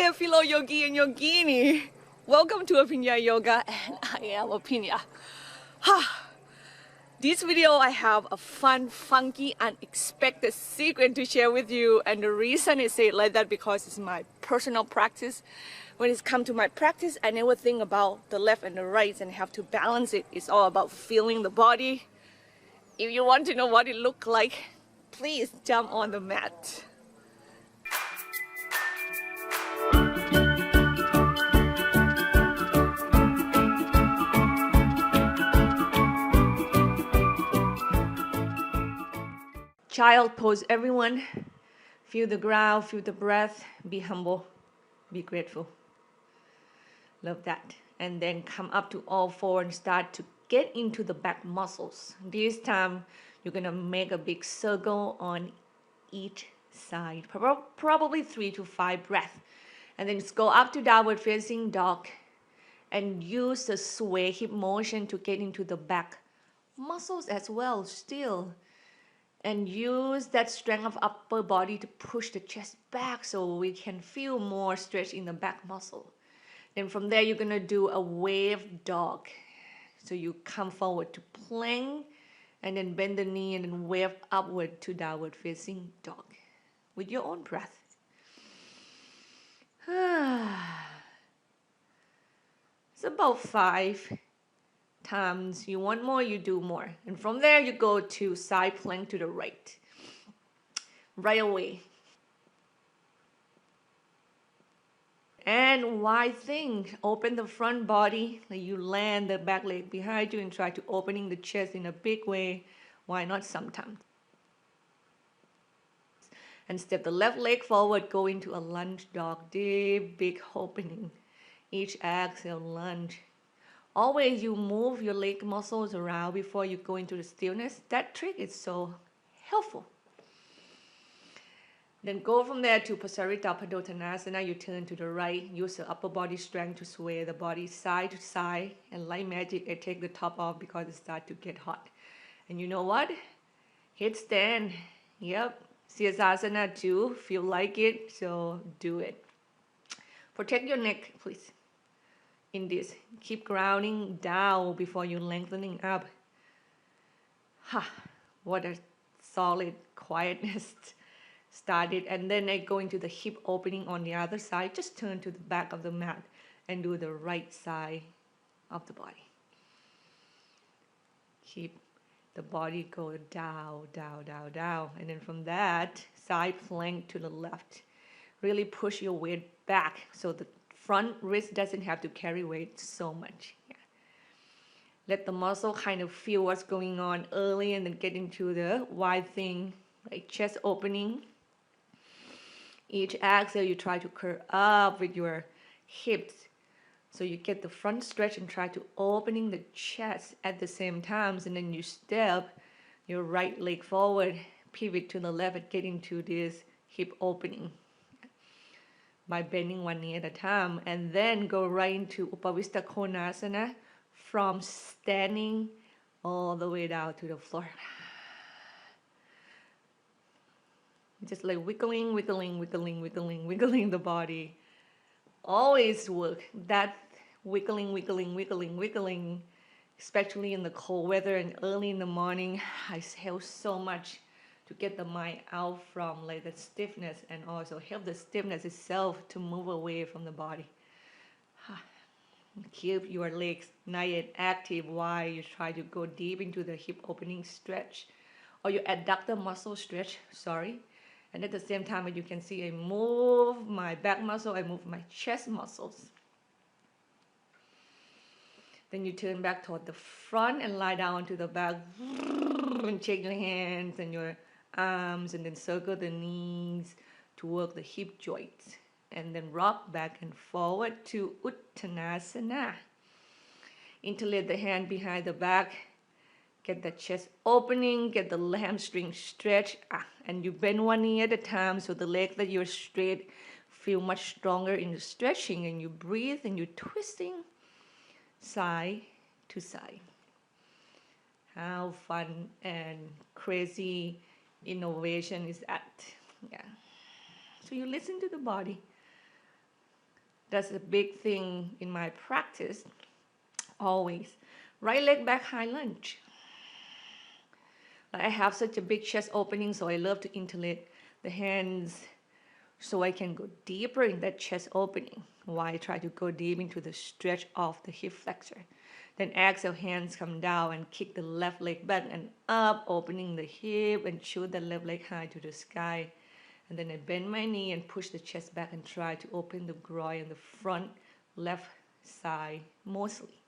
there, fellow yogi and yogini. Welcome to Aphinya Yoga, and I am Aphinya. This video, I have a fun, funky, unexpected secret to share with you, and the reason I say it like that because it's my personal practice. When it's come to my practice, I never think about the left and the right and have to balance it. It's all about feeling the body. If you want to know what it looks like, please jump on the mat. Child pose, everyone. Feel the ground, feel the breath, be humble, be grateful. Love that. And then come up to all four and start to get into the back muscles. This time, you're gonna make a big circle on each side, probably 3 to 5 breaths. And then just go up to downward facing dog and use the sway hip motion to get into the back muscles as well still. And use that strength of upper body to push the chest back so we can feel more stretch in the back muscle. Then from there, you're gonna do a wave dog. So you come forward to plank and then bend the knee and then wave upward to downward facing dog with your own breath. It's about 5 times. You want more, you do more. And from there, you go to side plank to the right. Right away. And wide thing, open the front body, like you land the back leg behind you and try to opening the chest in a big way. Why not sometimes? And step the left leg forward, go into a lunge dog, deep, big opening. Each exhale, lunge. Always you move your leg muscles around before you go into the stillness. That trick is so helpful. Then go from there to Pasarita Padottanasana. You turn to the right. Use the upper body strength to sway the body side to side. And like magic, I take the top off because it starts to get hot. And you know what? Headstand. Yep. Shavasana too. Feel like it, so do it. Protect your neck, please. In this, keep grounding down before you lengthening up. What a solid quietness started. And then I go into the hip opening on the other side. Just turn to the back of the mat and do the right side of the body. Keep the body go down, down, down, down. And then from that, side plank to the left. Really push your weight back so the front wrist doesn't have to carry weight so much. Yeah. Let the muscle kind of feel what's going on early and then get into the wide thing, like chest opening. Each exhale, you try to curl up with your hips. So you get the front stretch and try to opening the chest at the same time. And then you step your right leg forward, pivot to the left and get into this hip opening by bending one knee at a time, and then go right into Trikonasana from standing all the way down to the floor. Just like wiggling, wiggling, wiggling, wiggling, wiggling the body. Always work that wiggling, wiggling, wiggling, wiggling, especially in the cold weather and early in the morning. I help so much to get the mind out from like the stiffness and also help the stiffness itself to move away from the body. Keep your legs nice and active while you try to go deep into the hip opening stretch or your adductor muscle stretch, And at the same time, as you can see, I move my back muscle, I move my chest muscles. Then you turn back toward the front and lie down to the back and shake your hands and your arms and then circle the knees to work the hip joints. And then rock back and forward to Uttanasana. Interlace the hand behind the back. Get the chest opening, get the hamstring stretch. And you bend one knee at a time so the leg that you're straight feel much stronger in the stretching. And you breathe and you're twisting side to side. How fun and crazy innovation is that? Yeah. So you listen to the body. That's a big thing in my practice. Always. Right leg back, high lunge. I have such a big chest opening, so I love to interlate the hands so I can go deeper in that chest opening while I try to go deep into the stretch of the hip flexor. Then exhale, hands come down and kick the left leg back and up, opening the hip and shoot the left leg high to the sky. And then I bend my knee and push the chest back and try to open the groin and the front left side mostly.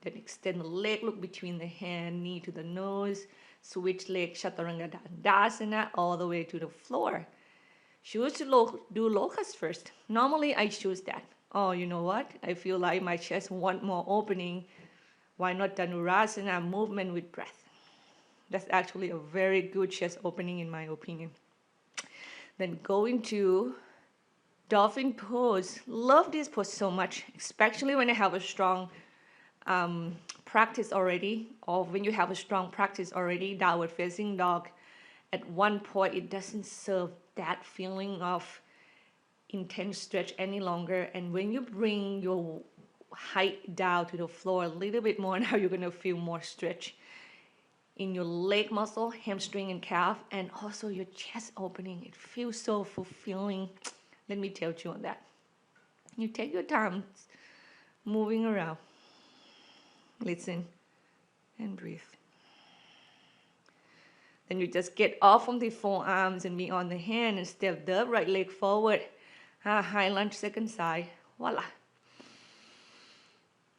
Then extend the leg, look between the hand, knee to the nose, switch leg, Chaturanga Dandasana, all the way to the floor. Choose to do locust first. Normally I choose that. Oh, you know what? I feel like my chest want more opening. Why not Dandasan movement with breath? That's actually a very good chest opening in my opinion. Then go into dolphin pose. Love this pose so much, especially when I have a strong practice already, or when you have a strong practice already, downward facing dog. At one point, it doesn't serve that feeling of intense stretch any longer. And when you bring your height down to the floor a little bit more, now you're going to feel more stretch in your leg muscle, hamstring and calf, and also your chest opening. It feels so fulfilling. Let me tell you on that. You take your time moving around. Listen and breathe. Then you just get off from the forearms and be on the hand and step the right leg forward. High lunge, second side. Voila.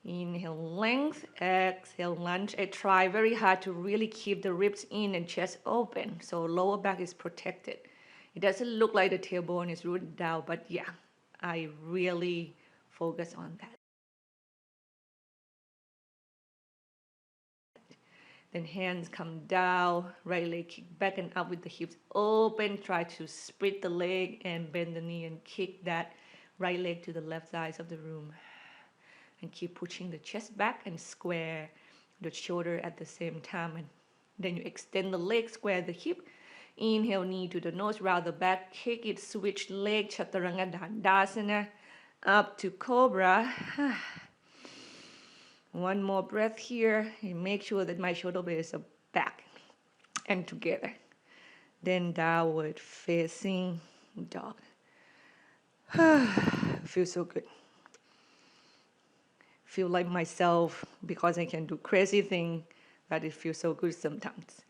Inhale, length. Exhale, lunge. I try very hard to really keep the ribs in and chest open, so lower back is protected. It doesn't look like the tailbone is rooted down, but yeah, I really focus on that. Then hands come down, right leg kick back and up with the hips open. Try to split the leg and bend the knee and kick that right leg to the left side of the room. And keep pushing the chest back and square the shoulder at the same time. And then you extend the leg, square the hip. Inhale, knee to the nose, round the back, kick it, switch leg, Chaturanga Dandasana, up to Cobra. One more breath here and make sure that my shoulder blades are back and together. Then downward facing dog. Feels so good. Feel like myself because I can do crazy things, but it feels so good sometimes.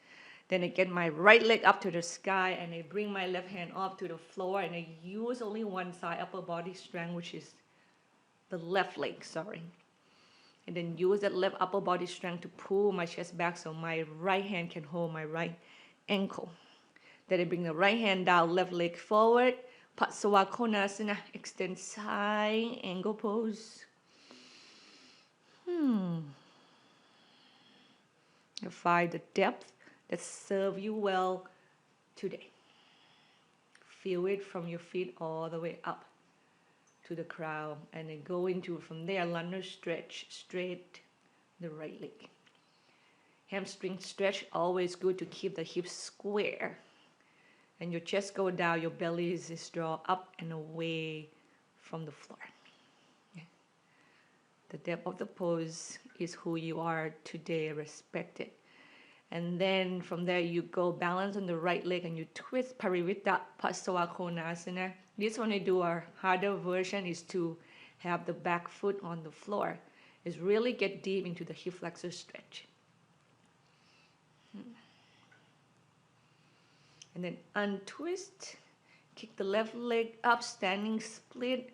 Then I get my right leg up to the sky and I bring my left hand up to the floor and I use only one side upper body strength, which is the left leg, sorry. And then use that left upper body strength to pull my chest back so my right hand can hold my right ankle. Then I bring the right hand down, left leg forward. Trikonasana, extend side, angle pose. You find the depth that serve you well today. Feel it from your feet all the way up to the crown, and then go into from there lunge stretch straight the right leg. Hamstring stretch, always good to keep the hips square and your chest go down, your belly is drawn up and away from the floor. Yeah. The depth of the pose is who you are today, respect it. And then from there you go balance on the right leg and you twist Parivrtta Trikonasana. This one I do a harder version is to have the back foot on the floor. Is really get deep into the hip flexor stretch. And then untwist, kick the left leg up, standing split.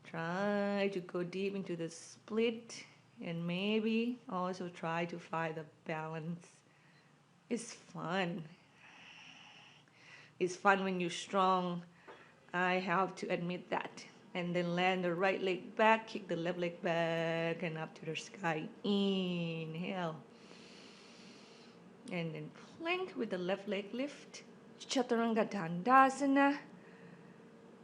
Try to go deep into the split and maybe also try to find the balance. It's fun. It's fun when you're strong. I have to admit that. And then land the right leg back, kick the left leg back and up to the sky. Inhale. And then plank with the left leg lift. Chaturanga Dandasana.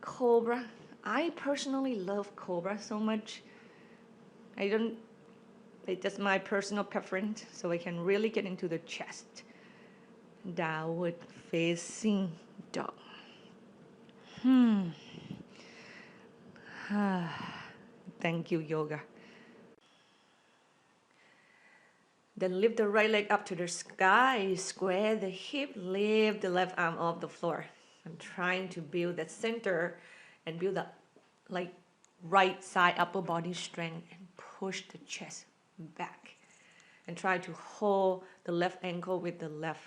Cobra. I personally love Cobra so much. It's just my personal preference, so I can really get into the chest. Downward facing dog. Thank you, yoga. Then lift the right leg up to the sky, square the hip, lift the left arm off the floor. I'm trying to build that center and build that like right side upper body strength and push the chest back. And try to hold the left ankle with the left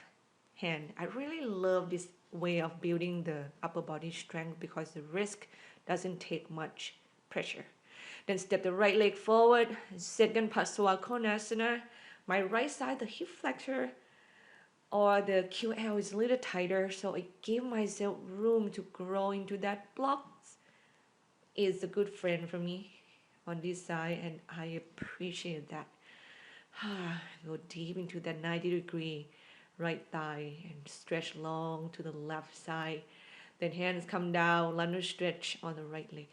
hand. I really love this way of building the upper body strength because the wrist doesn't take much pressure. Then step the right leg forward, second Trikonasana. My right side, the hip flexor or the QL is a little tighter, so I give myself room to grow into that block. Is a good friend for me on this side, and I appreciate that. Go deep into that 90-degree right thigh and stretch long to the left side. Then hands come down, lunge stretch on the right leg.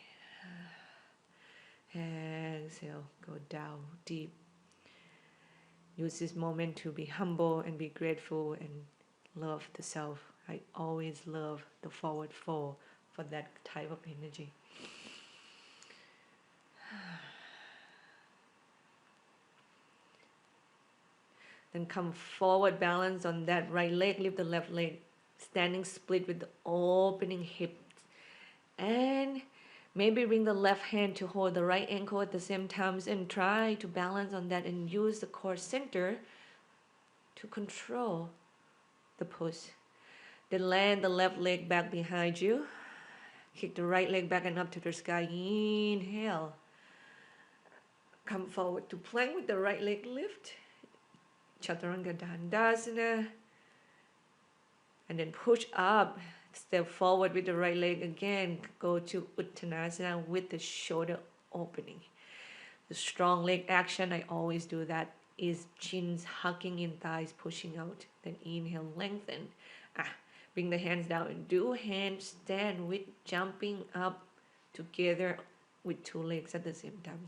Exhale, go down deep. Use this moment to be humble and be grateful and love the self. I always love the forward fold for that type of energy. Then come forward, balance on that right leg, lift the left leg, standing split with the opening hips. And maybe bring the left hand to hold the right ankle at the same time and try to balance on that and use the core center to control the pose. Then land the left leg back behind you. Kick the right leg back and up to the sky. Inhale. Come forward to plank with the right leg lift. Chaturanga Dandasana. And then push up. Step forward with the right leg again. Go to Uttanasana with the shoulder opening. The strong leg action, I always do that, is chins hugging in, thighs pushing out. Then inhale, lengthen. Bring the hands down and do handstand with jumping up together with two legs at the same time.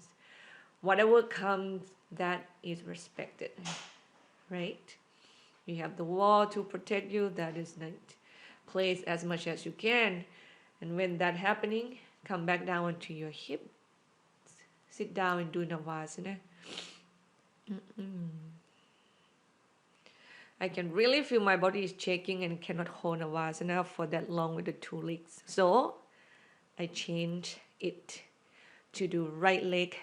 Whatever comes, that is respected, right? You have the wall to protect you, that is not. Place as much as you can, and when that happening, come back down onto your hip. Sit down and do Navasana. I can really feel my body is shaking and cannot hold Navasana for that long with the two legs. So I change it to do right leg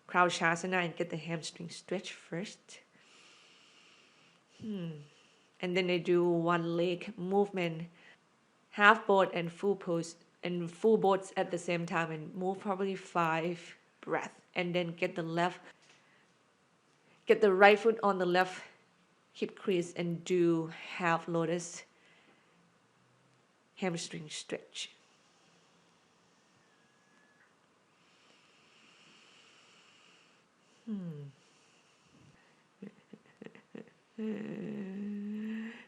Shavasana and get the hamstring stretch first. And then I do one leg movement, half boat and full pose and full boats at the same time, and move probably 5 breaths. And then get the right foot on the left hip crease and do half lotus hamstring stretch.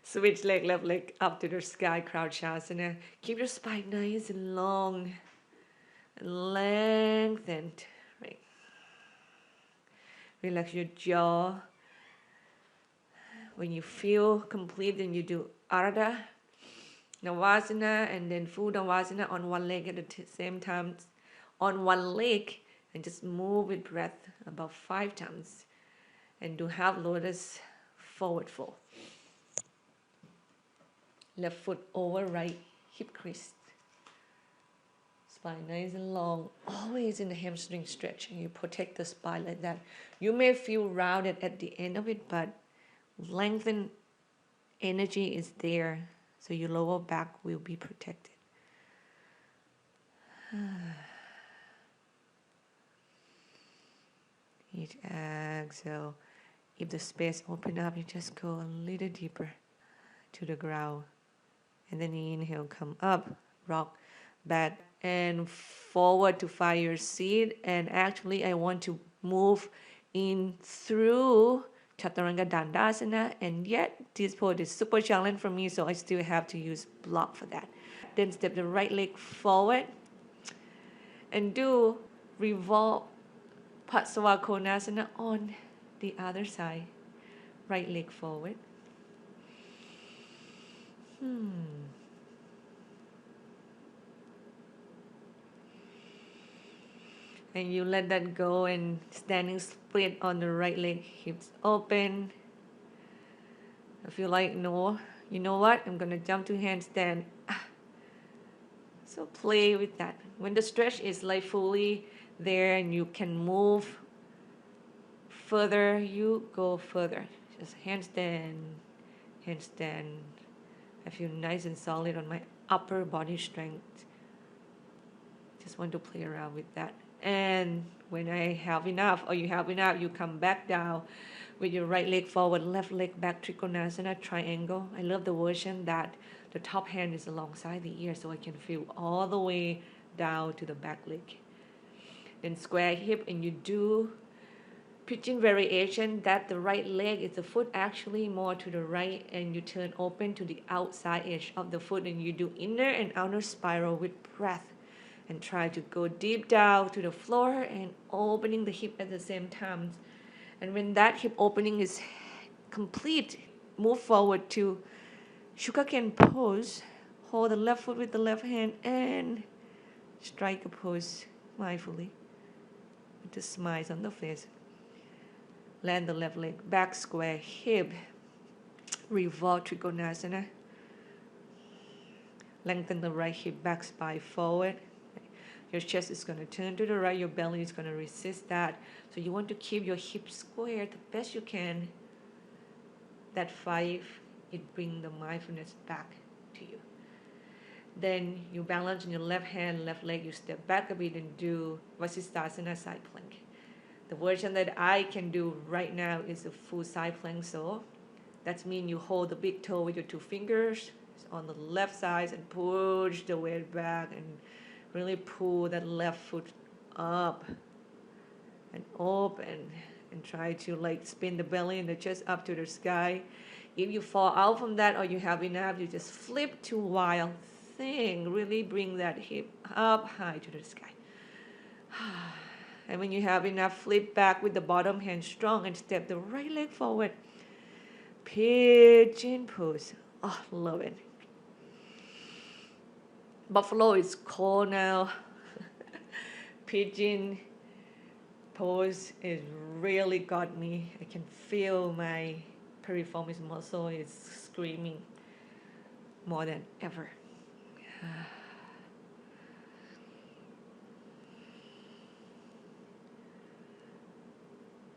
Switch leg, left leg up to the sky, Shavasana. Keep your spine nice and long and lengthened. Right. Relax your jaw. When you feel complete, then you do Ardha Navasana and then full Navasana on one leg at the same time. On one leg, and just move with breath about 5 times. And do half lotus forward fold. Left foot over right hip crease. Spine nice and long, always in the hamstring stretch, and you protect the spine like that. You may feel rounded at the end of it, but lengthened energy is there, so your lower back will be protected. Each exhale, if the space open up, you just go a little deeper to the ground. And then inhale, come up, rock back and forward to find your seat. And actually, I want to move in through Chaturanga Dandasana, and yet this pose is super challenging for me, so I still have to use block for that. Then step the right leg forward and do revolve Vasisthasana on the other side. Right leg forward. And you let that go and standing split on the right leg, hips open. If you like, no, you know what? I'm gonna jump to handstand. So play with that. When the stretch is like fully there and you can move further, you go further. Just handstand, handstand. I feel nice and solid on my upper body strength. Just want to play around with that. And when I have enough, or you have enough, you come back down with your right leg forward, left leg back, Trikonasana Triangle. I love the version that the top hand is alongside the ear, so I can feel all the way down to the back leg. Then square hip, and you do pigeon variation that the right leg is the foot actually more to the right, and you turn open to the outside edge of the foot, and you do inner and outer spiral with breath. And try to go deep down to the floor and opening the hip at the same time. And when that hip opening is complete, move forward to sugarcane pose. Hold the left foot with the left hand and strike a pose mindfully with the smiles on the face. Land the left leg back, square hip. Revolve Trikonasana. Lengthen the right hip back, spine forward. Your chest is going to turn to the right, your belly is going to resist that. So you want to keep your hips square the best you can. That 5, it brings the mindfulness back to you. Then you balance on your left hand, left leg, you step back a bit and do Vasisthasana side plank. The version that I can do right now is a full side plank. So that means you hold the big toe with your 2 fingers on the left side and push the weight back and really pull that left foot up and open and try to like spin the belly and the chest up to the sky. If you fall out from that or you have enough, you just flip to wild thing. Really bring that hip up high to the sky. And when you have enough, flip back with the bottom hand strong and step the right leg forward. Pigeon pose. Oh, love it. Buffalo is cold now. Pigeon pose is really got me. I can feel my piriformis muscle is screaming more than ever.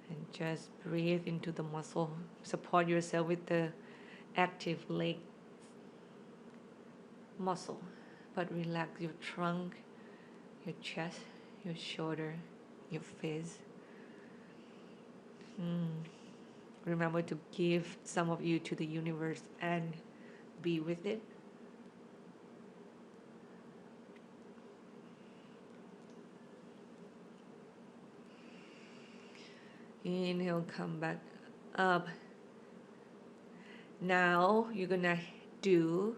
And just breathe into the muscle. Support yourself with the active leg muscle. But relax your trunk, your chest, your shoulder, your face. Remember to give some of you to the universe and be with it. Inhale, come back up. Now you're gonna do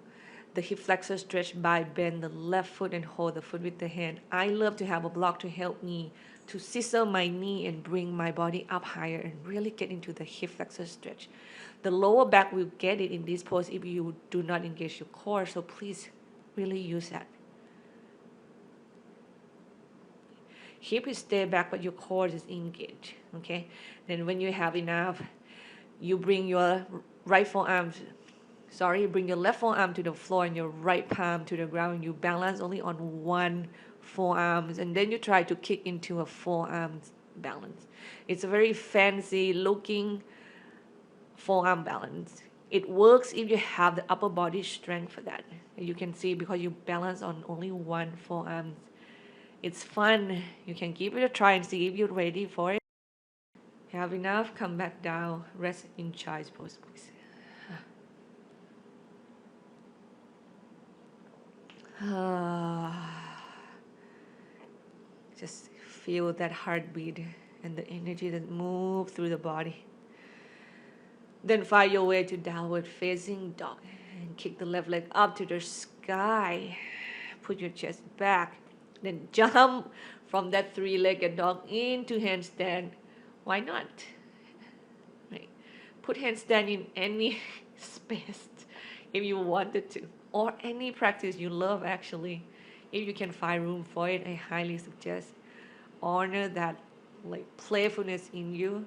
the hip flexor stretch by bend the left foot and hold the foot with the hand. I love to have a block to help me to scissor my knee and bring my body up higher and really get into the hip flexor stretch. The lower back will get it in this pose if you do not engage your core, so please really use that. Hip is stay back, but your core is engaged, okay? Then when you have enough, you bring your bring your left forearm to the floor and your right palm to the ground. You balance only on one forearm, and then you try to kick into a forearm balance. It's a very fancy looking forearm balance. It works if you have the upper body strength for that. You can see because you balance on only one forearm. It's fun. You can give it a try and see if you're ready for it. Have enough, come back down, rest in child's pose, please. Just feel that heartbeat and the energy that moves through the body. Then find your way to downward facing dog and kick the left leg up to the sky. Put your chest back. Then jump from that 3-legged dog into handstand. Why not? Right. Put handstand in any space if you wanted to, or any practice you love actually. If you can find room for it, I highly suggest. honor that like playfulness in you.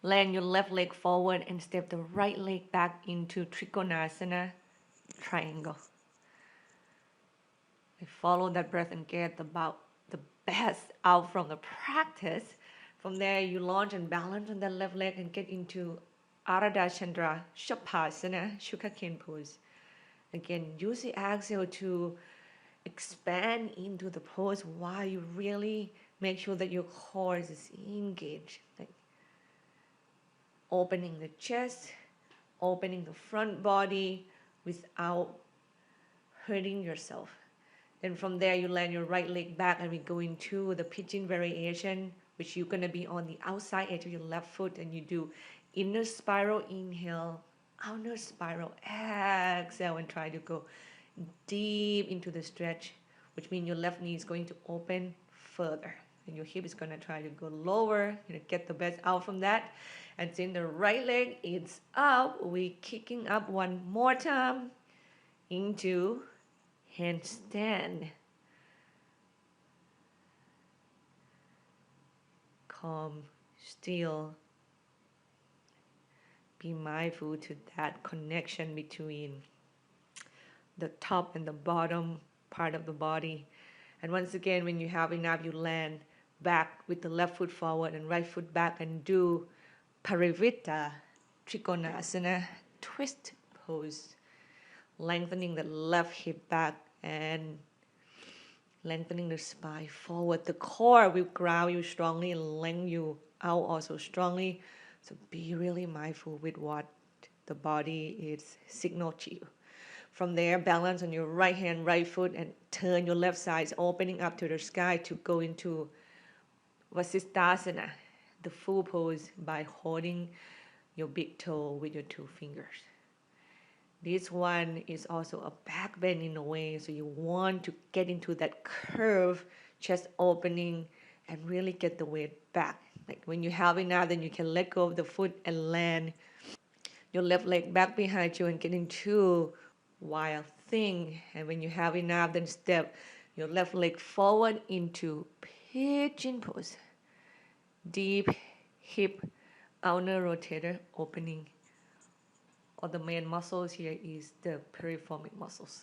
Land your left leg forward and step the right leg back into Trikonasana Triangle. Follow that breath and get about the best out from the practice. From there, you launch and balance on that left leg and get into Ardha Chandra Chapasana Sugarcane pose. Again, use the exhale to expand into the pose while you really make sure that your core is engaged. Like opening the chest, opening the front body without hurting yourself. Then from there, you land your right leg back and we go into the pigeon variation, which you're gonna be on the outside edge of your left foot, and you do inner spiral, inhale, outer spiral, exhale, and try to go deep into the stretch, which means your left knee is going to open further. And your hip is gonna try to go lower, get the best out from that. And then the right leg is up. We're kicking up one more time into handstand. Calm, still. Be mindful to that connection between the top and the bottom part of the body. And once again, when you have enough, you land back with the left foot forward and right foot back and do Parivritta Trikonasana twist pose. Lengthening the left hip back and lengthening the spine forward. The core will ground you strongly and lengthen you out also strongly. So be really mindful with what the body is signal to you. From there, balance on your right hand, right foot, and turn your left side, opening up to the sky to go into Vasisthasana, the full pose by holding your big toe with your two fingers. This one is also a back bend in a way, so you want to get into that curve, chest opening, and really get the weight back. Like when you have enough, then you can let go of the foot and land your left leg back behind you and get into wild thing. And when you have enough, then step your left leg forward into pigeon pose. Deep hip outer rotator opening. Or the main muscles here is the piriformic muscles.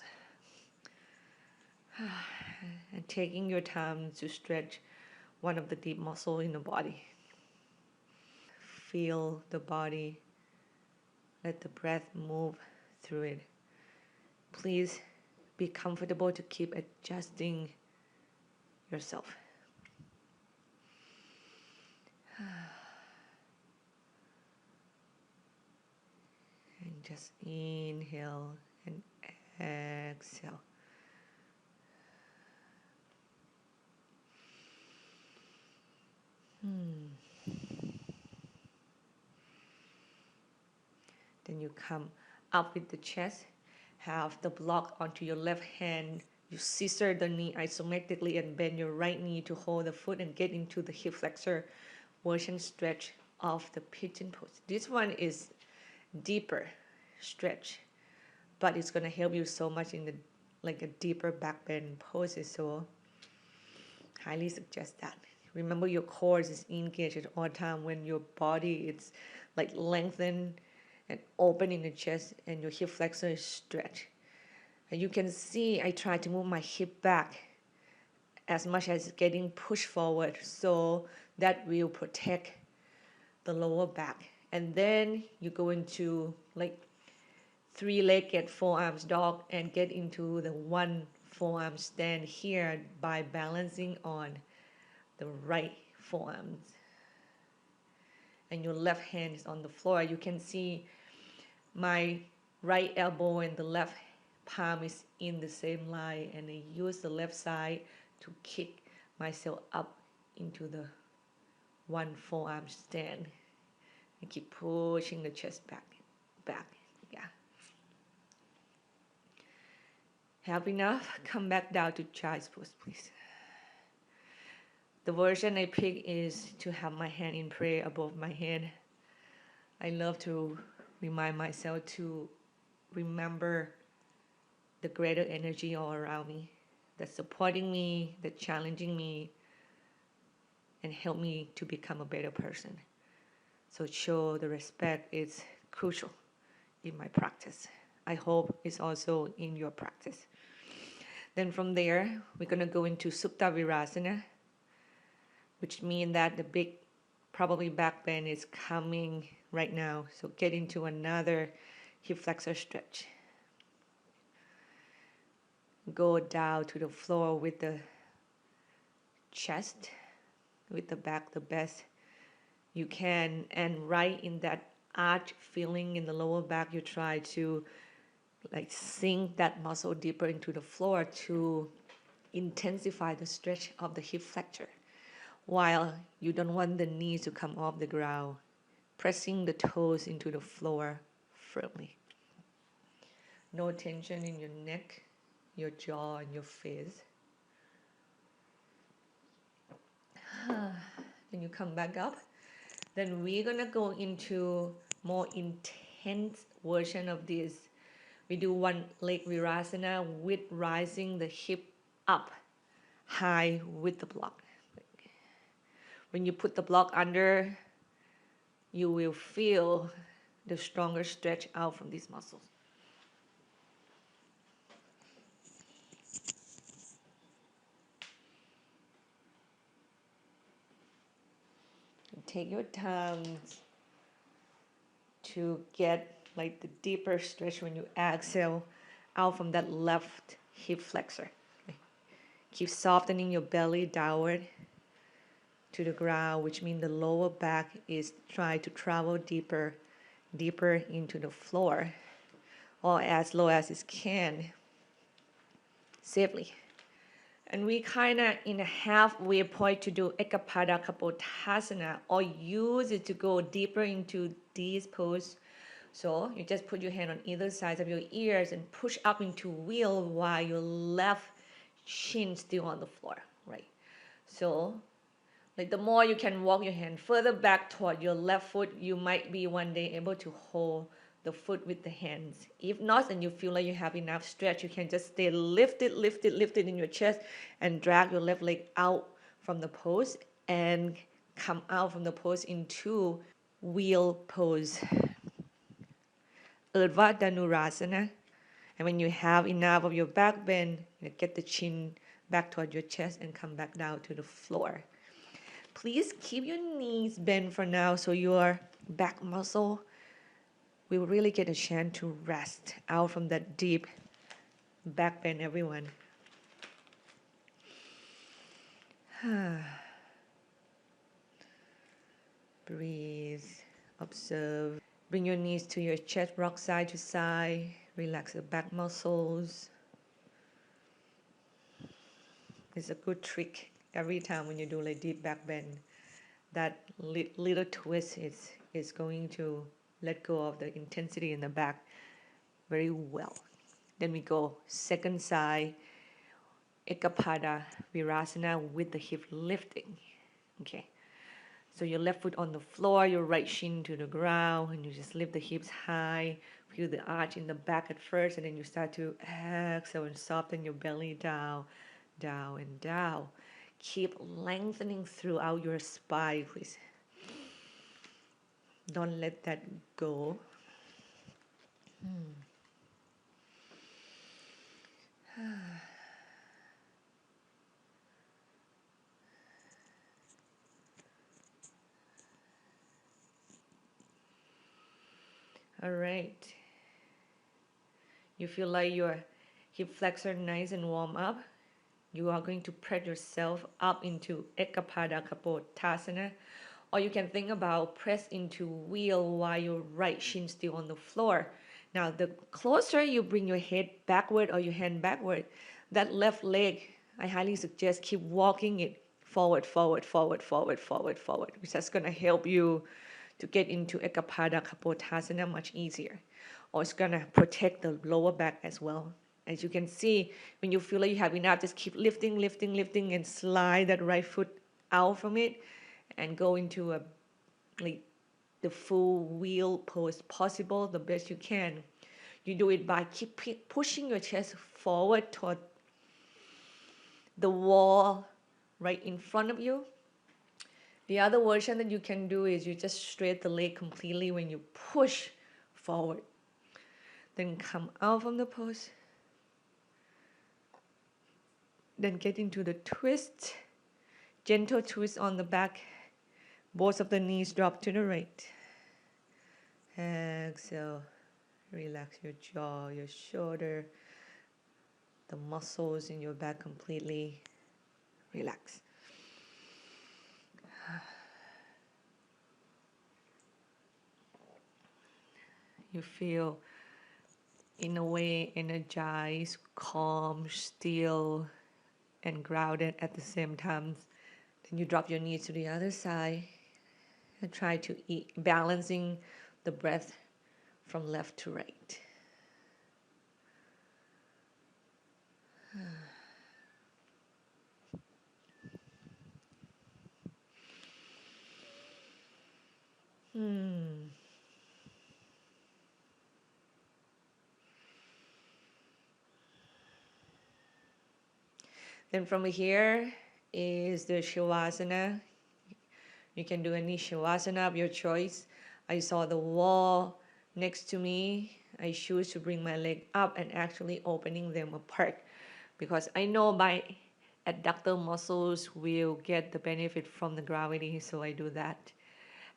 And taking your time to stretch one of the deep muscles in the body. Feel the body. Let the breath move through it. Please be comfortable to keep adjusting yourself. And just inhale and exhale. Then you come up with the chest, have the block onto your left hand. You scissor the knee isometrically and bend your right knee to hold the foot and get into the hip flexor version stretch of the pigeon pose. This one is deeper stretch, but it's going to help you so much in the like a deeper back bend poses. So highly suggest that. Remember your core is engaged at all time when your body is like lengthened and open in the chest and your hip flexor is stretched. And you can see I try to move my hip back as much as getting pushed forward, so that will protect the lower back. And then you go into like three-legged forearms dog and get into the one forearm stand here by balancing on the right forearms. And your left hand is on the floor. You can see my right elbow and the left palm is in the same line, and I use the left side to kick myself up into the one forearm stand. And keep pushing the chest back. Yeah. Have enough? Come back down to child's pose, please. The version I pick is to have my hand in prayer above my head. I love to remind myself to remember the greater energy all around me, that's supporting me, that's challenging me, and help me to become a better person. So show the respect is crucial in my practice. I hope it's also in your practice. Then from there, we're going to go into Supta Virasana, which means that the big, probably back bend is coming right now. So get into another hip flexor stretch. Go down to the floor with the chest, with the back the best you can. And right in that arch feeling in the lower back, you try to like sink that muscle deeper into the floor to intensify the stretch of the hip flexor, while you don't want the knees to come off the ground, pressing the toes into the floor firmly. No tension in your neck, your jaw, and your face. When you come back up, then we're gonna go into more intense version of this. We do one leg virasana with rising the hip up high with the block. When you put the block under, you will feel the stronger stretch out from these muscles. Take your time to get like the deeper stretch when you exhale out from that left hip flexor. Okay. Keep softening your belly downward to the ground, which means the lower back is trying to travel deeper into the floor, or as low as it can, safely. And we kind of in a halfway point to do Ekapada Kapotasana, or use it to go deeper into these pose. So you just put your hand on either side of your ears and push up into wheel while your left shin still on the floor, right? So like the more you can walk your hand further back toward your left foot, you might be one day able to hold the foot with the hands. If not, and you feel like you have enough stretch, you can just stay lifted in your chest and drag your left leg out from the pose and come out from the pose into wheel pose. Urdhva Dhanurasana. And when you have enough of your back bend, get the chin back toward your chest and come back down to the floor. Please keep your knees bent for now so your back muscle will really get a chance to rest out from that deep back bend, everyone. Breathe, observe. Bring your knees to your chest, rock side to side. Relax the back muscles. It's a good trick every time when you do like deep back bend. That little twist is going to let go of the intensity in the back very well. Then we go second side, Ekapada Virasana with the hip lifting. Okay. So your left foot on the floor, your right shin to the ground, and you just lift the hips high. Feel the arch in the back at first, and then you start to exhale and soften your belly down, down, and down. Keep lengthening throughout your spine, please. Don't let that go. All right. You feel like your hip flexor nice and warm up. You are going to press yourself up into Ekapada Kapotasana, or you can think about press into wheel while your right shin still on the floor. Now, the closer you bring your head backward or your hand backward, that left leg, I highly suggest keep walking it forward, which is going to help you to get into Ekapada Kapotasana much easier. Or it's going to protect the lower back as well. As you can see, when you feel like you have enough, just keep lifting, and slide that right foot out from it and go into the full wheel pose possible, the best you can. You do it by keep pushing your chest forward toward the wall right in front of you. The other version that you can do is you just straight the leg completely when you push forward. Then come out from the pose. Then get into the twist. Gentle twist on the back. Both of the knees drop to the right. Exhale. Relax your jaw, your shoulder, the muscles in your back completely. Relax. You feel, in a way, energized, calm, still, and grounded at the same time. Then you drop your knees to the other side and try to balancing the breath from left to right. Then from here is the Shavasana. You can do any Shavasana of your choice. I saw the wall next to me. I choose to bring my leg up and actually opening them apart because I know my adductor muscles will get the benefit from the gravity, so I do that.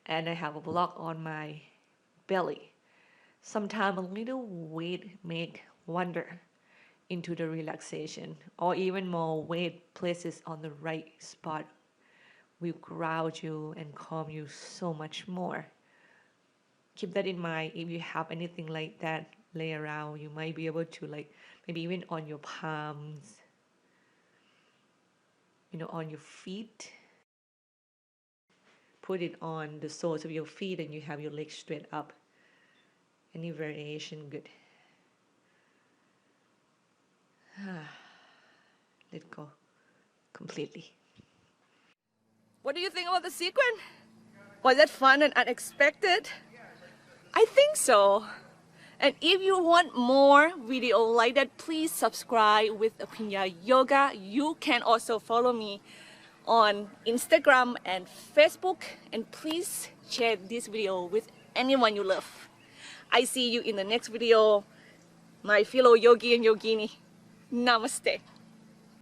And I have a block on my belly. Sometimes a little weight make wonder into the relaxation, or even more weight places on the right spot will ground you and calm you so much more. Keep that in mind. If you have anything like that lay around, you might be able to, like, maybe even on your palms, on your feet. Put it on the soles of your feet and you have your legs straight up. Any variation, good. Let go completely. What do you think about the sequence? Was it fun and unexpected? I think so. And if you want more video like that, please subscribe with Aphinya Yoga. You can also follow me on Instagram and Facebook. And please share this video with anyone you love. I see you in the next video. My fellow yogi and yogini. Namaste.